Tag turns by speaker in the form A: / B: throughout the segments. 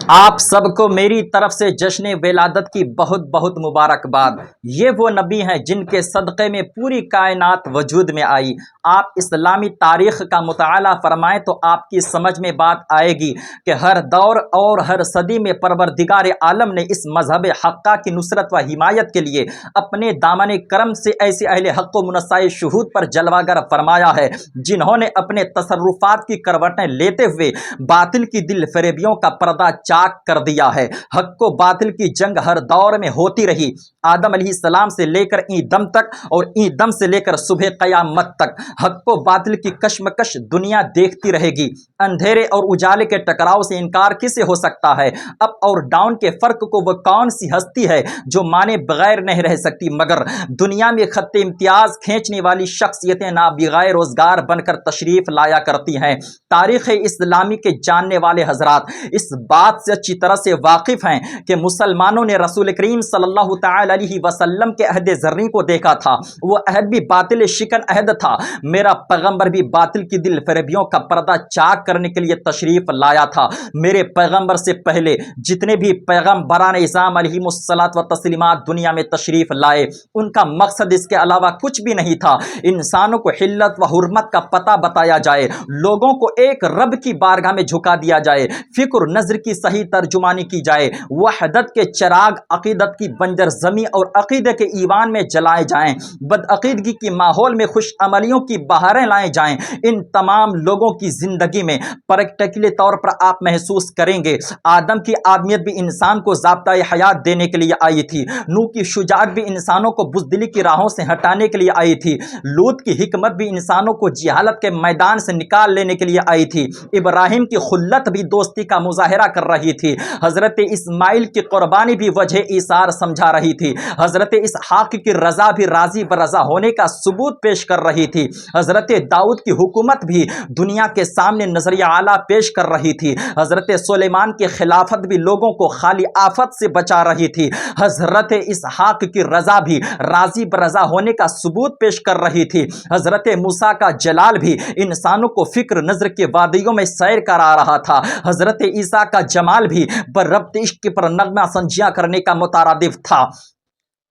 A: آپ سب کو میری طرف سے جشن ولادت کی بہت بہت مبارکباد۔ یہ وہ نبی ہیں جن کے صدقے میں پوری کائنات وجود میں آئی۔ آپ اسلامی تاریخ کا مطالعہ فرمائیں تو آپ کی سمجھ میں بات آئے گی کہ ہر دور اور ہر صدی میں پروردگار عالم نے اس مذہب حقہ کی نصرت و حمایت کے لیے اپنے دامن کرم سے ایسے اہل حق و منصاء شہود پر جلوہ گر فرمایا ہے جنہوں نے اپنے تصرفات کی کروٹیں لیتے ہوئے باطل کی دل فریبیوں کا پردہ چاک کر دیا ہے۔ حق و باطل کی جنگ ہر دور میں ہوتی رہی، آدم علیہ السلام سے لے کر این دم تک اور این دم سے لے کر صبح قیامت تک حق و باطل کی کشمکش دنیا دیکھتی رہے گی۔ اندھیرے اور اجالے کے ٹکراؤ سے انکار کسے ہو سکتا ہے؟ اپ اور ڈاؤن کے فرق کو وہ کون سی ہستی ہے جو مانے بغیر نہیں رہ سکتی؟ مگر دنیا میں خط امتیاز کھینچنے والی شخصیتیں نابغہ روزگار بن کر تشریف لایا کرتی ہیں۔ تاریخ اسلامی کے جاننے والے حضرات اس بات سے اچھی طرح سے واقف ہیں کہ مسلمانوں نے رسول کریم صلی اللہ تعالی علیہ وسلم کے عہد زرعی کو دیکھا تھا۔ وہ عہد بھی باطل شکن عہد تھا۔ میرا پیغمبر بھی باطل کی دل فریبیوں کا پردہ چاک کرنے کے لیے تشریف لایا تھا۔ میرے پیغمبر سے پہلے جتنے بھی پیغمبران اعظام علیہم الصلاۃ و تسلیمات دنیا میں تشریف لائے، ان کا مقصد اس کے علاوہ کچھ بھی نہیں تھا۔ انسانوں کو حلت و حرمت کا پتہ بتایا جائے، لوگوں کو ایک رب کی بارگاہ میں جھکا دیا جائے، فکر نظر کی صحیح ترجمانی کی جائے، وحدت کے چراغ عقیدت کی بنجر زمیں اور عقیدے کے ایوان میں جلائے جائیں، بدعقیدگی کی ماحول میں خوش عملیوں کی بہاریں لائے جائیں۔ ان تمام لوگوں کی زندگی میں پریکٹیکلی طور پر آپ محسوس کریں گے آدم کی آدمیت بھی انسان کو ضابطۂ حیات دینے کے لیے آئی تھی، نوح کی شجاعت بھی انسانوں کو بزدلی کی راہوں سے ہٹانے کے لیے آئی تھی، لوط کی حکمت بھی انسانوں کو جہالت کے میدان سے نکال لینے کے لیے آئی تھی، ابراہیم کی خلت بھی دوستی کا مظاہرہ کر رہی تھی، حضرت اسماعیل کی قربانی بھی وجہ ایثار سمجھا رہی تھی، حضرت اسحاق کی رضا بھی راضی برضا ہونے کا ثبوت پیش کر رہی تھی، حضرت داؤد کی حکومت بھی دنیا کے سامنے نظریہ اعلیٰ پیش کر رہی تھی، حضرت سلیمان کی خلافت بھی لوگوں کو خالی آفت سے بچا رہی تھی، حضرت اسحاق کی رضا بھی راضی برضا ہونے کا ثبوت پیش کر رہی تھی، حضرت موسیٰ کا جلال بھی انسانوں کو فکر نظر کے وادیوں میں سیر کرا رہا تھا، حضرت عیسیٰ کا جمال بھی بربط عشق پر نغمہ سنجیاں کرنے کا مترادف تھا۔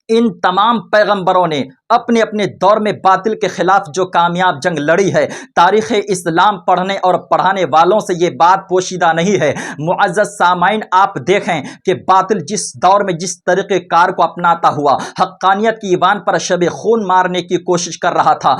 A: ان تمام پیغمبروں نے اپنے اپنے دور میں باطل کے خلاف جو کامیاب جنگ لڑی ہے، تاریخ اسلام پڑھنے اور پڑھانے والوں سے یہ بات پوشیدہ نہیں ہے۔ معزز سامعین، آپ دیکھیں کہ باطل جس دور میں جس طریقہ کار کو اپناتا ہوا حقانیت کی ایوان پر شب خون مارنے کی کوشش کر رہا تھا،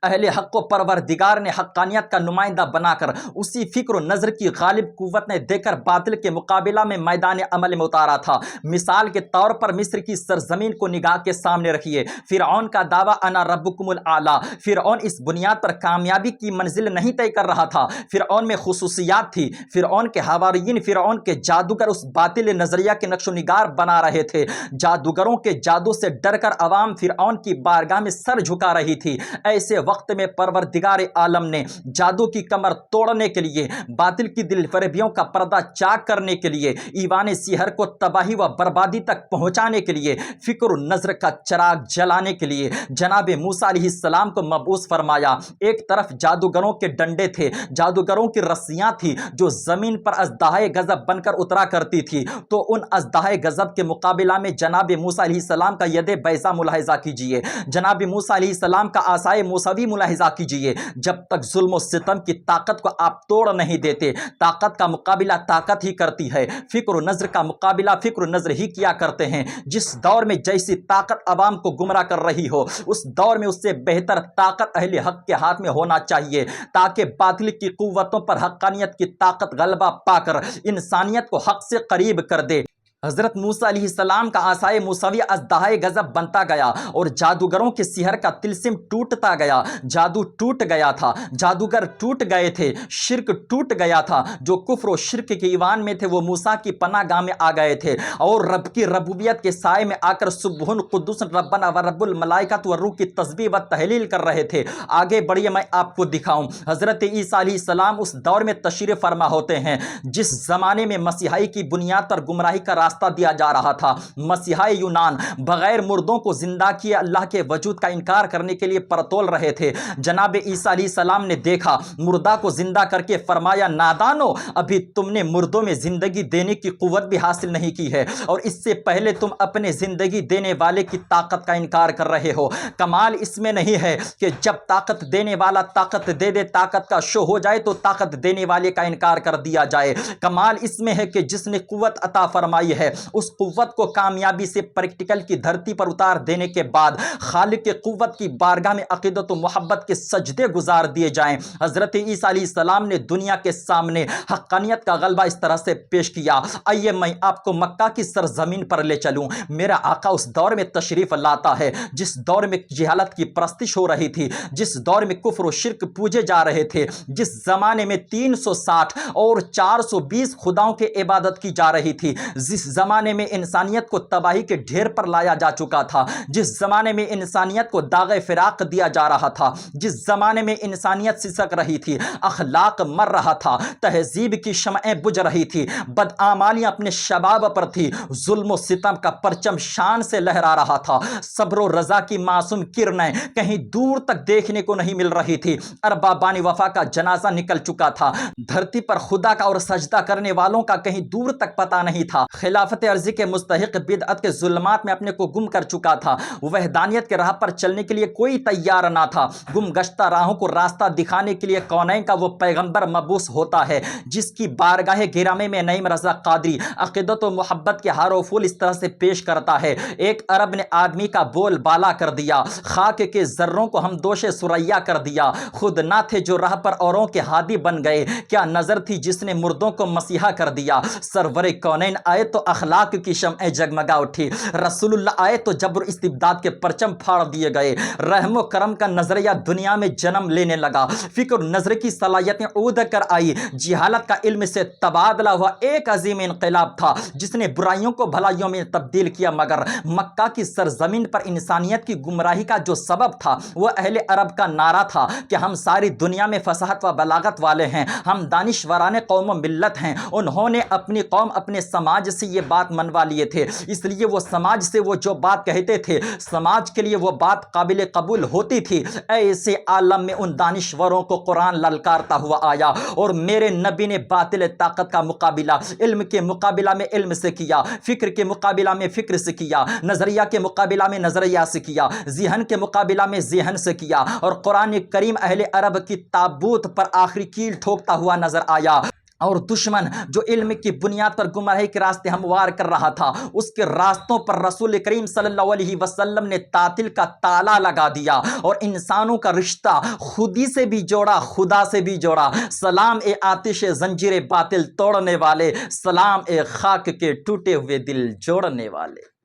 A: اہل حق و پروردگار نے حقانیت کا نمائندہ بنا کر اسی فکر و نظر کی غالب قوت نے دے کر باطل کے مقابلہ میں میدان عمل میں اتارا تھا۔ مثال کے طور پر مصر کی سرزمین کو نگاہ کے سامنے رکھیے۔ فرعون کا دعویٰ انا ربکم الاعلیٰ، فرعون اس بنیاد پر کامیابی کی منزل نہیں طے کر رہا تھا، فرعون میں خصوصیات تھی، فرعون کے حواریین فرعون کے جادوگر اس باطل نظریہ کے نقش و نگار بنا رہے تھے، جادوگروں کے جادو سے ڈر کر عوام فرعون کی بارگاہ میں سر جھکا رہی تھی۔ ایسے وقت میں پروردگار عالم نے جادو کی کمر توڑنے کے لیے، باطل کی دل فریبیوں کا پردہ چاک کرنے کے لیے، ایوان سحر کو تباہی و بربادی تک پہنچانے کے لیے، فکر و نظر کا چراغ جلانے کے لیے جناب موسیٰ علیہ السلام کو مبعوث فرمایا۔ ایک طرف جادوگروں کے ڈنڈے تھے، جادوگروں کی رسیاں تھیں جو زمین پر اژدہائے غضب بن کر اترا کرتی تھی، تو ان اژدہائے غضب کے مقابلہ میں جناب موسیٰ علیہ السلام کا ید بیضا ملاحظہ کیجئے، جناب موسیٰ علیہ السلام کا عصائے موسوی ملاحظہ کیجئے۔ جب تک ظلم و ستم کی طاقت کو آپ توڑ نہیں دیتے، طاقت کا مقابلہ طاقت ہی کرتی ہے، فکر و نظر کا مقابلہ فکر و نظر ہی کیا کرتے ہیں۔ جس دور میں جیسی طاقت عوام کو گمراہ کر رہی ہو، اس دور میں اس سے بہتر طاقت اہل حق کے ہاتھ میں ہونا چاہیے، تاکہ باطل کی قوتوں پر حقانیت کی طاقت غلبہ پا کر انسانیت کو حق سے قریب کر دے۔ حضرت موسیٰ علیہ السلام کا عصائے موسوی اژدہائے غضب بنتا گیا اور جادوگروں کے سحر کا طلسم ٹوٹتا گیا، جادو ٹوٹ گیا تھا، جادوگر ٹوٹ گئے تھے، شرک ٹوٹ گیا تھا، جو کفر و شرک کے ایوان میں تھے وہ موسیٰ کی پناہ گاہ میں آ گئے تھے اور رب کی ربوبیت کے سائے میں آ کر سبحان قدوس ربنا و رب الملائکۃ والروح کی تسبیح و تہلیل کر رہے تھے۔ آگے بڑھیے، میں آپ کو دکھاؤں۔ حضرت عیسیٰ علیہ السلام اس دور میں تشریف فرما ہوتے ہیں جس زمانے میں مسیحائی کی بنیاد پر گمراہی کا راستہ دیا جا رہا تھا۔ مسیحی یونان بغیر مردوں کو زندہ کیے اللہ کے وجود کا انکار کرنے کے لیے پرتول رہے تھے۔ جناب عیسیٰ علیہ السلام نے دیکھا، مردہ کو زندہ کر کے فرمایا، نادانو، ابھی تم نے مردوں میں زندگی دینے کی قوت بھی حاصل نہیں کی ہے، اور اس سے پہلے تم اپنے زندگی دینے والے کی طاقت کا انکار کر رہے ہو۔ کمال اس میں نہیں ہے کہ جب طاقت دینے والا طاقت دے دے، طاقت کا شو ہو جائے تو طاقت دینے والے کا انکار کر دیا جائے۔ کمال اس میں ہے کہ جس نے قوت عطا فرمائی ہے، اس قوت کو کامیابی سے پریکٹیکل کی دھرتی پر اتار دینے کے بعد خالق کے قوت کی بارگاہ میں عقیدت و محبت کے سجدے گزار دیے جائیں۔ حضرت عیسیٰ علیہ السلام نے دنیا کے سامنے حقانیت کا غلبہ اس طرح سے پیش کیا۔ آئیے میں آپ کو مکہ کی سرزمین پر لے چلوں۔ میرا آقا اس دور میں تشریف لاتا ہے جس دور میں جہالت کی پرستش ہو رہی تھی، جس دور میں کفر و شرک پوجے جا رہے تھے، جس زمانے میں 360 اور 420 خداؤں کی عبادت کی جا رہی تھی، جس زمانے میں انسانیت کو تباہی کے ڈھیر پر لایا جا چکا تھا، جس زمانے میں انسانیت کو داغ فراق دیا جا رہا تھا، جس زمانے میں انسانیت سسک رہی تھی، اخلاق مر رہا تھا، تہذیب کی شمعیں بجھ رہی تھی، بدعمالیاں اپنے شباب پر تھی، ظلم و ستم کا پرچم شان سے لہرا رہا تھا، صبر و رضا کی معصوم کرنیں کہیں دور تک دیکھنے کو نہیں مل رہی تھی، اربابان وفا کا جنازہ نکل چکا تھا، دھرتی پر خدا کا اور سجدہ کرنے والوں کا کہیں دور تک پتہ نہیں تھا، خلافت عرضی کے مستحق بدعت کے ظلمات میں اپنے کو گم کر چکا تھا، وحدانیت کے راہ پر چلنے کے لیے کوئی تیار نہ تھا، گم گشتہ راہوں کو راستہ دکھانے کے لیے کونین کا وہ پیغمبر مبعوث ہوتا ہے جس کی بارگاہ گرامی میں نعیم رضا قادری عقیدت و محبت کے ہار و پھول اس طرح سے پیش کرتا ہے۔ ایک عرب نے آدمی کا بول بالا کر دیا، خاک کے ذروں کو ہم دوش سریا کر دیا، خود نہ تھے جو راہ پر اوروں کے ہادی بن گئے، کیا نظر تھی جس نے مردوں کو مسیحا کر دیا، سرور کونین آئے تو اخلاق کی شمعیں جگمگا اٹھی، رسول اللہ آئے تو جبر استبداد کے پرچم پھاڑ دیے گئے، رحم و کرم کا نظریہ دنیا میں جنم لینے لگا، فکر نظر کی صلاحیتیں عود کر آئی، جہالت کا علم سے تبادلہ ہوا، ایک عظیم انقلاب تھا جس نے برائیوں کو بھلائیوں میں تبدیل کیا، مگر مکہ کی سرزمین پر انسانیت کی گمراہی کا جو سبب تھا وہ اہل عرب کا نعرہ تھا کہ ہم ساری دنیا میں فصاحت و بلاغت والے ہیں، ہم دانشوران قوم و ملت ہیں۔ انہوں نے اپنی قوم اپنے سماج سے یہ بات منوا لیے تھے، اس لیے وہ سماج سے وہ جو بات کہتے تھے سماج کے لیے وہ بات قابل قبول ہوتی تھی۔ ایسے عالم میں ان دانشوروں کو قرآن للکارتا ہوا آیا اور میرے نبی نے باطل طاقت کا مقابلہ علم کے مقابلہ میں علم سے کیا، فکر کے مقابلہ میں فکر سے کیا، نظریہ کے مقابلہ میں نظریہ سے کیا، ذہن کے مقابلہ میں ذہن سے کیا، اور قرآن کریم اہل عرب کی تابوت پر آخری کیل ٹھوکتا ہوا نظر آیا، اور دشمن جو علم کی بنیاد پر گمراہی کے راستے ہموار کر رہا تھا اس کے راستوں پر رسول کریم صلی اللہ علیہ وسلم نے تعطیل کا تالا لگا دیا اور انسانوں کا رشتہ خودی سے بھی جوڑا، خدا سے بھی جوڑا۔ سلام اے آتش زنجیر باطل توڑنے والے، سلام اے خاک کے ٹوٹے ہوئے دل جوڑنے والے۔